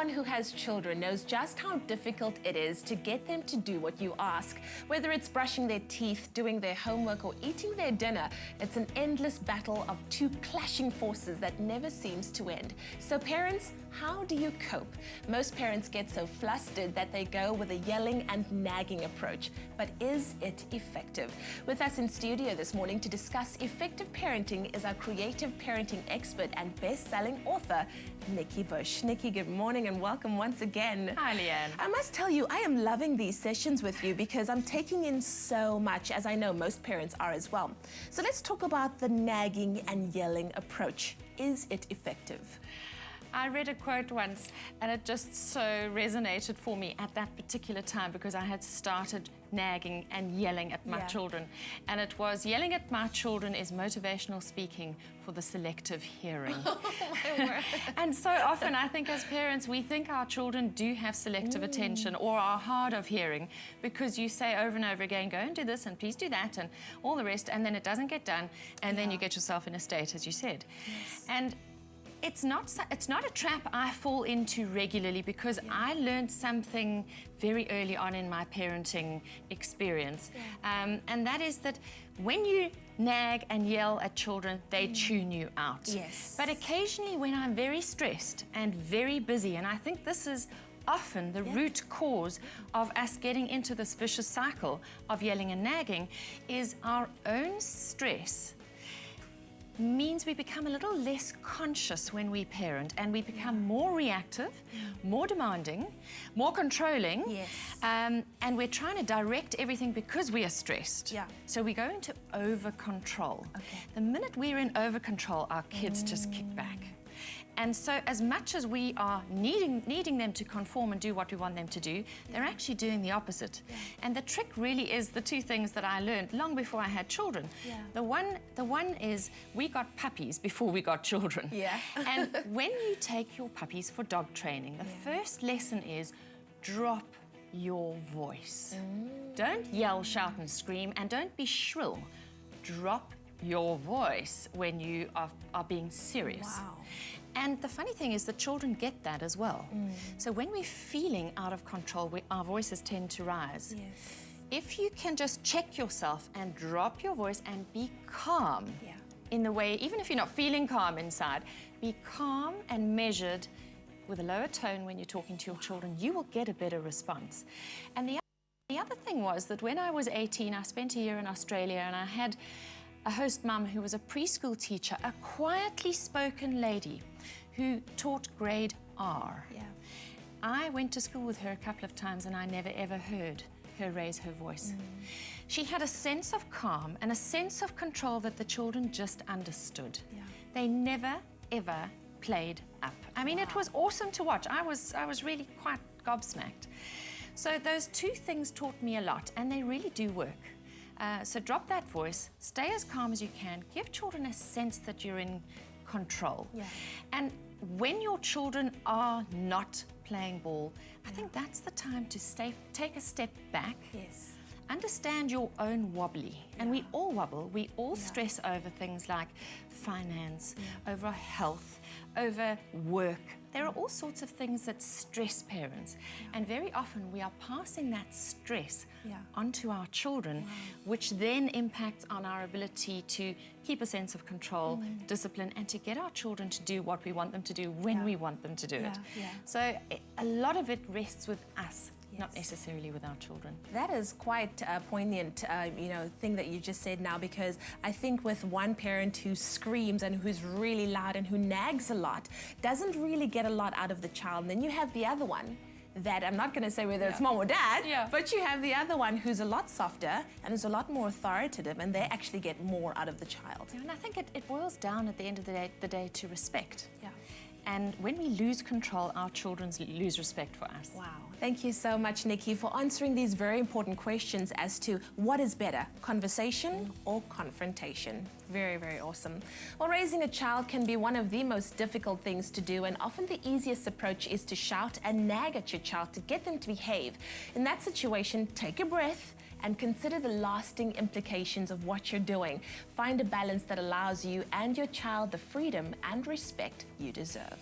Anyone who has children knows just how difficult it is to get them to do what you ask. Whether it's brushing their teeth, doing their homework, or eating their dinner, it's an endless battle of two clashing forces that never seems to end. So parents, how do you cope? Most parents get so flustered that they go with a yelling and nagging approach. But is it effective? With us in studio this morning to discuss effective parenting is our creative parenting expert and best-selling author, Nikki Bush. Nikki, good morning and welcome once again. Hi, Leigh-anne. I must tell you, I am loving these sessions with you because I'm taking in so much, as I know most parents are as well. So let's talk about the nagging and yelling approach. Is it effective? I read a quote once and it just so resonated for me at that particular time because I had started nagging and yelling at my children. And it was, yelling at my children is motivational speaking for the selective hearing. Oh, my word. And so often I think as parents we think our children do have selective attention or are hard of hearing because you say over and over again, go and do this and please do that and all the rest, and then it doesn't get done, and then you get yourself in a state, as you said. Yes. And it's not a trap I fall into regularly because I learned something very early on in my parenting experience. And that is that when you nag and yell at children, they tune you out. Yes. But occasionally when I'm very stressed and very busy, and I think this is often the root cause of us getting into this vicious cycle of yelling and nagging, is our own stress means we become a little less conscious when we parent, and we become more reactive, more demanding, more controlling, and we're trying to direct everything because we are stressed. So we go into over-control. The minute we're in over-control, our kids just kick back. And so as much as we are needing them to conform and do what we want them to do, they're actually doing the opposite. And the trick really is the two things that I learned long before I had children. The one is we got puppies before we got children. And when you take your puppies for dog training, the first lesson is drop your voice. Don't yell, shout and scream, and don't be shrill. Drop your voice when you are being serious. And the funny thing is that children get that as well. So when we're feeling out of control, our voices tend to rise. If you can just check yourself and drop your voice and be calm in the way, even if you're not feeling calm inside, be calm and measured with a lower tone when you're talking to your children, you will get a better response. And the other thing was that when I was 18, I spent a year in Australia and I had a host mum who was a preschool teacher, a quietly spoken lady who taught grade R. I went to school with her a couple of times and I never ever heard her raise her voice. She had a sense of calm and a sense of control that the children just understood. They never ever played up. I mean, it was awesome to watch. I was really quite gobsmacked. So those two things taught me a lot, and they really do work. So drop that voice, stay as calm as you can, give children a sense that you're in control. And when your children are not playing ball, I think that's the time to take a step back. Understand your own wobbly. And we all wobble, we all stress over things like finance, over health, over work. There are all sorts of things that stress parents. And very often we are passing that stress onto our children, which then impacts on our ability to keep a sense of control, discipline, and to get our children to do what we want them to do when we want them to do it. So a lot of it rests with us, not necessarily with our children. That is quite a poignant, thing that you just said now, because I think with one parent who screams and who's really loud and who nags a lot, doesn't really get a lot out of the child. And then you have the other one that, I'm not going to say whether it's mom or dad, but you have the other one who's a lot softer and is a lot more authoritative, and they actually get more out of the child. And I think it boils down at the end of the day to respect. And when we lose control, our children lose respect for us. Wow. Thank you so much, Nikki, for answering these very important questions as to what is better, conversation or confrontation. Very, very awesome. Well, raising a child can be one of the most difficult things to do, and often the easiest approach is to shout and nag at your child to get them to behave. In that situation, take a breath and consider the lasting implications of what you're doing. Find a balance that allows you and your child the freedom and respect you deserve.